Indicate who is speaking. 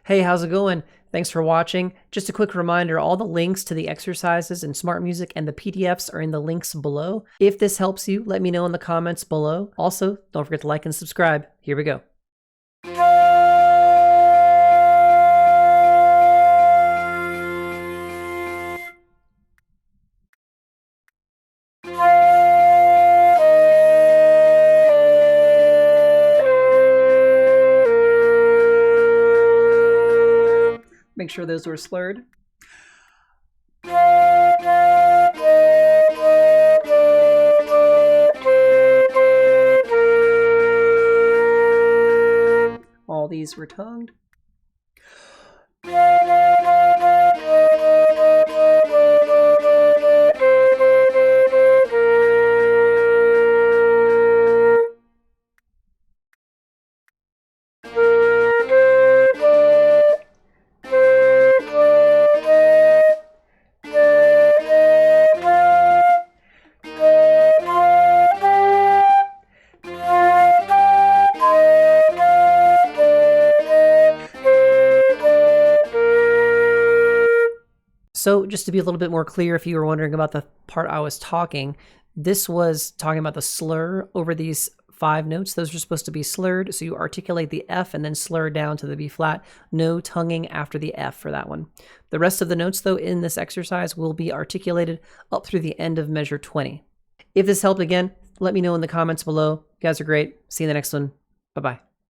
Speaker 1: Hey, how's it going? Thanks for watching. Just a quick reminder, all the links to the exercises and smart music and the PDFs are in the links below. If this helps you, let me know in the comments below. Also, don't forget to like and subscribe. Here we go. Make sure those were slurred. All these were tongued. So just to be a little bit more clear, if you were wondering about the part I was talking, this was talking about the slur over these 5 notes. Those are supposed to be slurred, so you articulate the F and then slur down to the B flat. No tonguing after the F for that one. The rest of the notes, though, in this exercise will be articulated up through the end of measure 20. If this helped, again, let me know in the comments below. You guys are great. See you in the next one. Bye-bye.